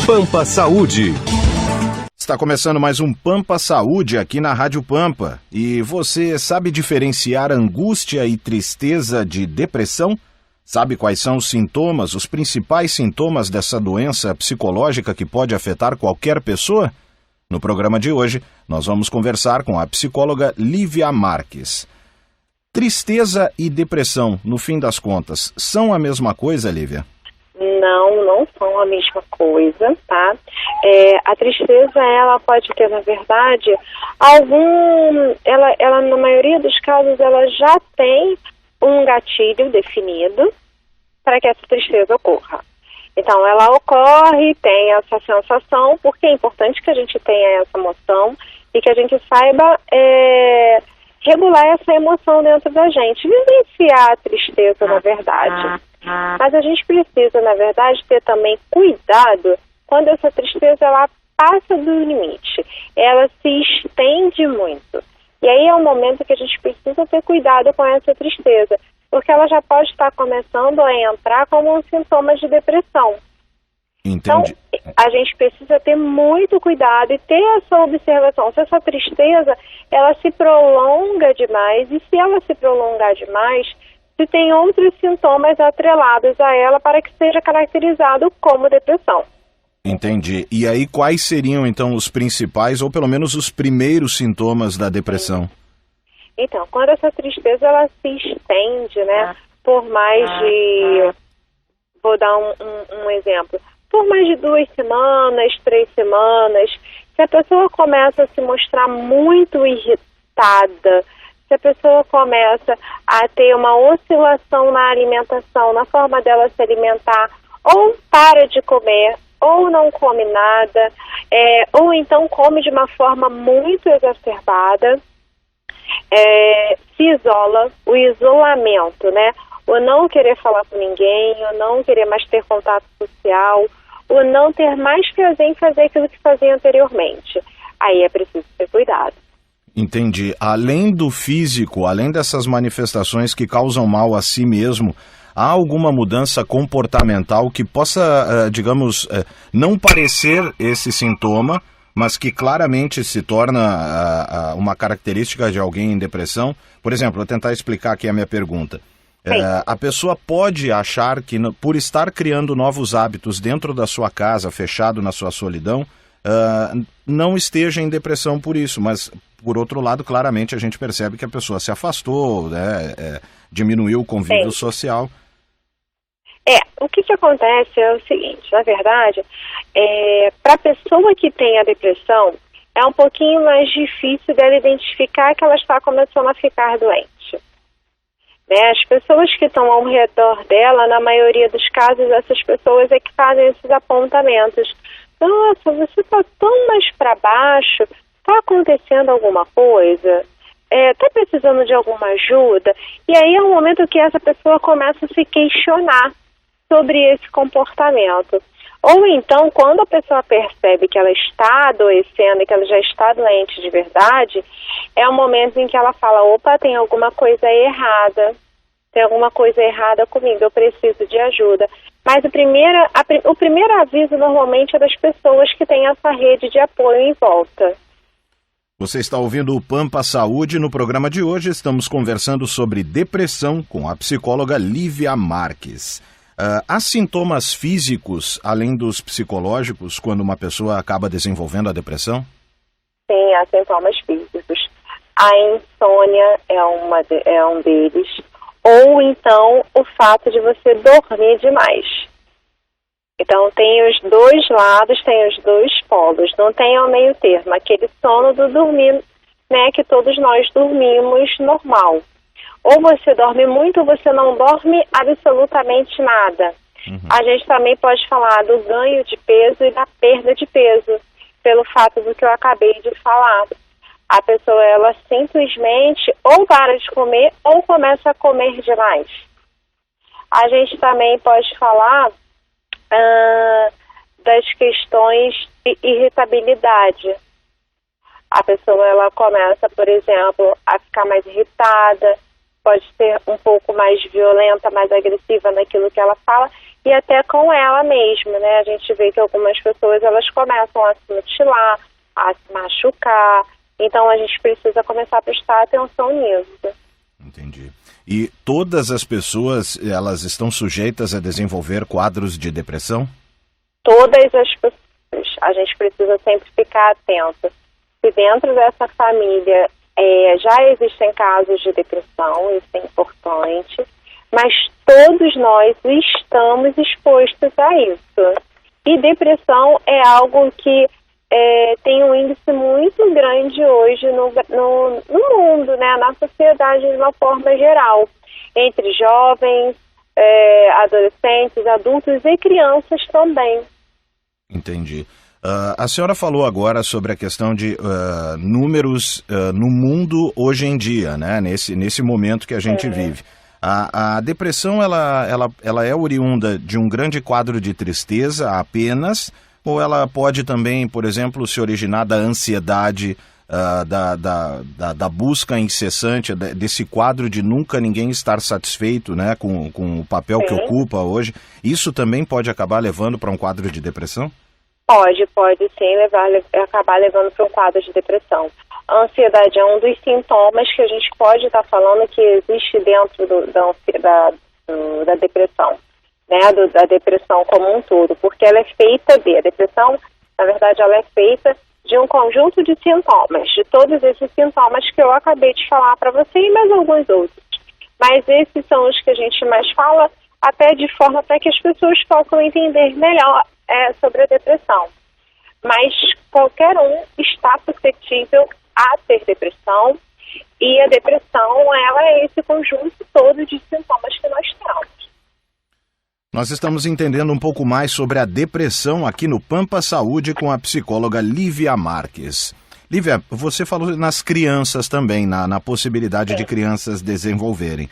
Pampa Saúde. Está começando mais um Pampa Saúde aqui na Rádio Pampa. E você sabe diferenciar angústia e tristeza de depressão? Sabe quais são os sintomas, os principais sintomas dessa doença psicológica que pode afetar qualquer pessoa? No programa de hoje, nós vamos conversar com a psicóloga Lívia Marques. Tristeza e depressão, no fim das contas, são a mesma coisa, Lívia? Não são a mesma coisa, tá? A tristeza, ela pode ter, na verdade, ela na maioria dos casos, ela já tem um gatilho definido para que essa tristeza ocorra. Então, ela ocorre, tem essa sensação, porque é importante que a gente tenha essa emoção e que a gente saiba regular essa emoção dentro da gente, vivenciar a tristeza, na verdade. Mas a gente precisa, na verdade, ter também cuidado quando essa tristeza ela passa do limite, ela se estende muito. E aí é um momento que a gente precisa ter cuidado com essa tristeza, porque ela já pode estar começando a entrar como um sintoma de depressão. Entendi. Então, a gente precisa ter muito cuidado e ter essa observação. Se essa tristeza, ela se prolonga demais, e se ela se prolongar demais, se tem outros sintomas atrelados a ela para que seja caracterizado como depressão. Entendi. E aí, quais seriam, então, os principais, ou pelo menos os primeiros sintomas da depressão? Então, quando essa tristeza, ela se estende, né, por mais de... Vou dar um exemplo. Por mais de 2 semanas, 3 semanas, se a pessoa começa a se mostrar muito irritada, se a pessoa começa a ter uma oscilação na alimentação, na forma dela se alimentar, ou para de comer, ou não come nada, ou então come de uma forma muito exacerbada, se isola, o isolamento, né? O não querer falar com ninguém, o não querer mais ter contato social, o não ter mais prazer em fazer aquilo que fazia anteriormente. Aí é preciso ter cuidado. Entendi. Além do físico, além dessas manifestações que causam mal a si mesmo, há alguma mudança comportamental que possa, digamos, não parecer esse sintoma, mas que claramente se torna uma característica de alguém em depressão? Por exemplo, vou tentar explicar aqui a minha pergunta. A pessoa pode achar que, por estar criando novos hábitos dentro da sua casa, fechado na sua solidão, não esteja em depressão por isso, mas, por outro lado, claramente a gente percebe que a pessoa se afastou, né, diminuiu o convívio social. O que acontece é o seguinte, na verdade, para a pessoa que tem a depressão, é um pouquinho mais difícil dela identificar que ela está começando a ficar doente. As pessoas que estão ao redor dela, na maioria dos casos, essas pessoas é que fazem esses apontamentos. Nossa, você está tão mais para baixo, está acontecendo alguma coisa? Está precisando de alguma ajuda? E aí é um momento que essa pessoa começa a se questionar sobre esse comportamento. Ou então, quando a pessoa percebe que ela está adoecendo e que ela já está doente de verdade, é o momento em que ela fala, opa, tem alguma coisa errada, tem alguma coisa errada comigo, eu preciso de ajuda. Mas o primeiro aviso normalmente é das pessoas que têm essa rede de apoio em volta. Você está ouvindo o Pampa Saúde. No programa de hoje estamos conversando sobre depressão com a psicóloga Lívia Marques. Há sintomas físicos, além dos psicológicos, quando uma pessoa acaba desenvolvendo a depressão? Sim, há sintomas físicos. A insônia é um deles. Ou então o fato de você dormir demais. Então tem os dois lados, tem os dois polos. Não tem ao meio termo, aquele sono do dormir, né, que todos nós dormimos normal. Ou você dorme muito ou você não dorme absolutamente nada. A gente também pode falar do ganho de peso e da perda de peso, pelo fato do que eu acabei de falar. A pessoa, ela simplesmente ou para de comer ou começa a comer demais. A gente também pode falar das questões de irritabilidade. A pessoa, ela começa, por exemplo, a ficar mais irritada, pode ser um pouco mais violenta, mais agressiva naquilo que ela fala, e até com ela mesma, né? A gente vê que algumas pessoas, elas começam a se mutilar, a se machucar, então a gente precisa começar a prestar atenção nisso. Entendi. E todas as pessoas, elas estão sujeitas a desenvolver quadros de depressão? Todas as pessoas, a gente precisa sempre ficar atento. Se dentro dessa família já existem casos de depressão, isso é importante, mas todos nós estamos expostos a isso. E depressão é algo que tem um índice muito grande hoje no mundo, né, na sociedade de uma forma geral, entre jovens, adolescentes, adultos e crianças também. Entendi. A senhora falou agora sobre a questão de números no mundo hoje em dia, né, nesse momento que a gente vive. A depressão, ela é oriunda de um grande quadro de tristeza apenas, ou ela pode também, por exemplo, se originar da ansiedade, da busca incessante, desse quadro de nunca ninguém estar satisfeito, né, com o papel que ocupa hoje? Isso também pode acabar levando para um quadro de depressão? Pode sim acabar levando para um quadro de depressão. A ansiedade é um dos sintomas que a gente pode estar falando que existe dentro da depressão, né, da depressão como um todo, porque ela é feita a depressão, na verdade, ela é feita de um conjunto de sintomas, de todos esses sintomas que eu acabei de falar para você e mais alguns outros. Mas esses são os que a gente mais fala, até de forma para que as pessoas possam entender melhor sobre a depressão. Mas qualquer um está suscetível a ter depressão, e a depressão, ela é esse conjunto todo de sintomas que nós temos. Nós estamos entendendo um pouco mais sobre a depressão aqui no Pampa Saúde com a psicóloga Lívia Marques. Lívia, você falou nas crianças também, na possibilidade de crianças desenvolverem.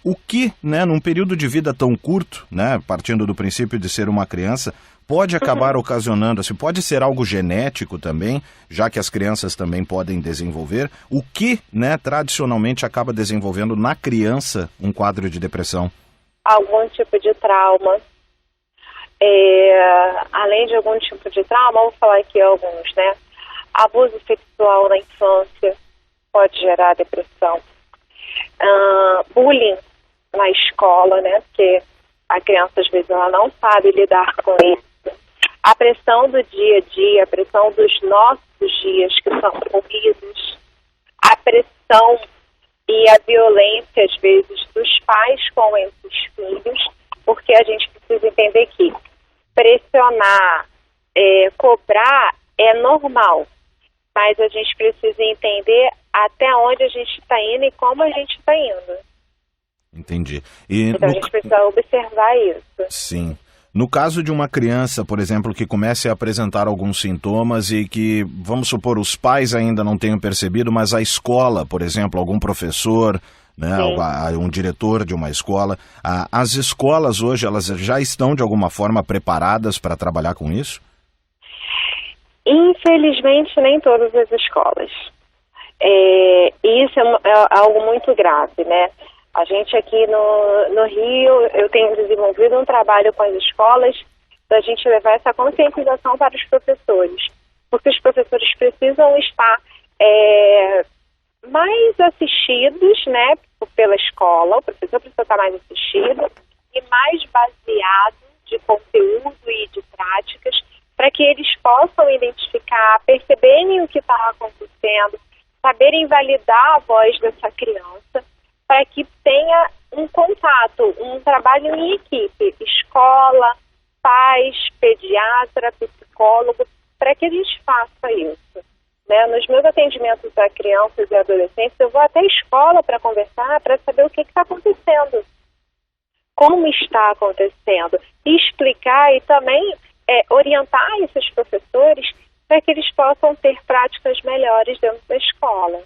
O que, né, num período de vida tão curto, né, partindo do princípio de ser uma criança, pode acabar ocasionando, assim, pode ser algo genético também, já que as crianças também podem desenvolver. O que, né, tradicionalmente acaba desenvolvendo na criança um quadro de depressão? Algum tipo de trauma. Além de algum tipo de trauma, vou falar aqui alguns, né? Abuso sexual na infância pode gerar depressão. Bullying na escola, né? Porque a criança, às vezes, ela não sabe lidar com isso. A pressão do dia a dia, a pressão dos nossos dias, que são corridos. A pressão e a violência, às vezes, dos pais com esses filhos, porque a gente precisa entender que pressionar, cobrar é normal, mas a gente precisa entender até onde a gente está indo e como a gente está indo. Entendi. Então a gente precisa observar isso. Sim. No caso de uma criança, por exemplo, que comece a apresentar alguns sintomas e que, vamos supor, os pais ainda não tenham percebido, mas a escola, por exemplo, algum professor, né, um diretor de uma escola, as escolas hoje, elas já estão de alguma forma preparadas para trabalhar com isso? Infelizmente, nem todas as escolas. Isso é algo muito grave, né? A gente aqui no Rio, eu tenho desenvolvido um trabalho com as escolas da gente levar essa conscientização para os professores, porque os professores precisam estar mais assistidos, né, pela escola, o professor precisa estar mais assistido e mais baseado de conteúdo e de práticas para que eles possam identificar, perceberem o que está acontecendo, saberem validar a voz dessa criança, para que tenha um contato, um trabalho em equipe, escola, pais, pediatra, psicólogo, para que a gente faça isso. Né? Nos meus atendimentos a crianças e adolescentes, eu vou até a escola para conversar, para saber o que está acontecendo, como está acontecendo, e explicar e também orientar esses professores para que eles possam ter práticas melhores dentro da escola.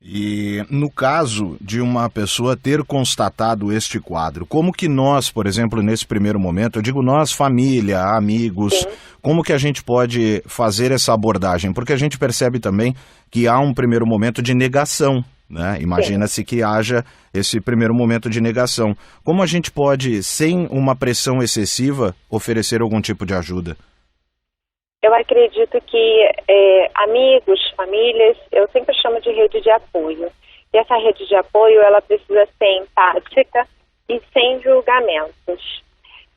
E no caso de uma pessoa ter constatado este quadro, como que nós, por exemplo, nesse primeiro momento, eu digo nós, família, amigos, sim, como que a gente pode fazer essa abordagem? Porque a gente percebe também que há um primeiro momento de negação, né? Imagina-se que haja esse primeiro momento de negação. Como a gente pode, sem uma pressão excessiva, oferecer algum tipo de ajuda? Eu acredito que amigos, famílias, eu sempre chamo de rede de apoio. E essa rede de apoio, ela precisa ser empática e sem julgamentos.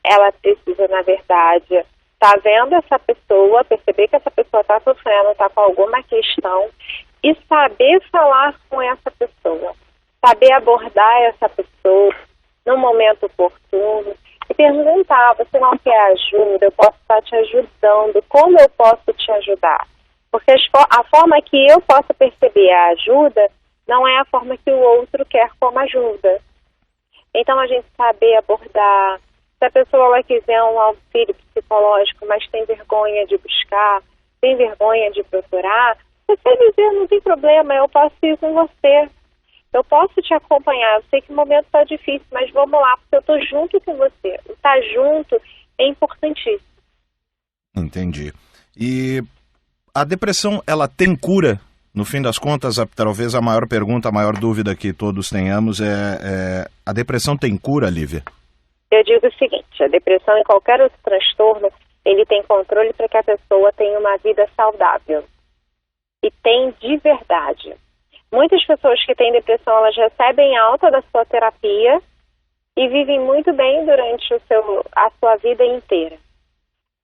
Ela precisa, na verdade, estar vendo essa pessoa, perceber que essa pessoa está sofrendo, está com alguma questão e saber falar com essa pessoa, saber abordar essa pessoa no momento oportuno e perguntar: você não quer ajuda? Eu posso estar te ajudando, como eu posso te ajudar? Porque a forma que eu posso perceber a ajuda não é a forma que o outro quer como ajuda. Então, a gente saber abordar. Se a pessoa ela quiser um auxílio psicológico, mas tem vergonha de buscar, tem vergonha de procurar, você dizer: não tem problema, eu posso ir com você. Eu posso te acompanhar. Eu sei que o momento está difícil, mas vamos lá, porque eu estou junto com você. Estar junto é importantíssimo. Entendi. E a depressão, ela tem cura? No fim das contas, talvez a maior pergunta, a maior dúvida que todos tenhamos a depressão tem cura, Lívia? Eu digo o seguinte: a depressão e qualquer outro transtorno, ele tem controle para que a pessoa tenha uma vida saudável. E tem de verdade. Muitas pessoas que têm depressão, elas recebem alta da sua terapia e vivem muito bem durante a sua vida inteira.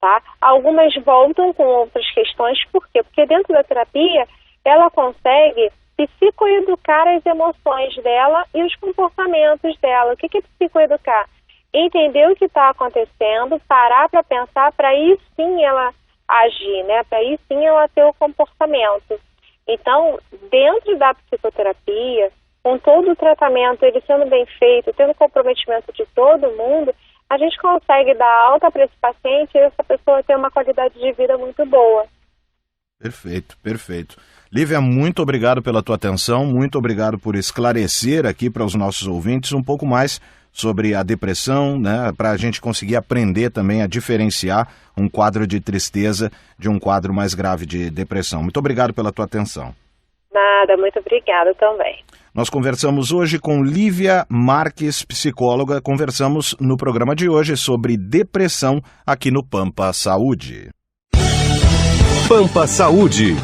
Tá? Algumas voltam com outras questões. Por quê? Porque dentro da terapia, ela consegue psicoeducar as emoções dela e os comportamentos dela. O que é psicoeducar? Entender o que está acontecendo, parar para pensar, para aí sim ela agir, né? Para aí sim ela ter o comportamento. Então, dentro da psicoterapia, com todo o tratamento, ele sendo bem feito, tendo comprometimento de todo mundo, a gente consegue dar alta para esse paciente e essa pessoa ter uma qualidade de vida muito boa. Perfeito, perfeito. Lívia, muito obrigado pela tua atenção, muito obrigado por esclarecer aqui para os nossos ouvintes um pouco mais sobre a depressão, né, para a gente conseguir aprender também a diferenciar um quadro de tristeza de um quadro mais grave de depressão. Muito obrigado pela tua atenção. Nada, muito obrigada também. Nós conversamos hoje com Lívia Marques, psicóloga. Conversamos no programa de hoje sobre depressão aqui no Pampa Saúde. Pampa Saúde.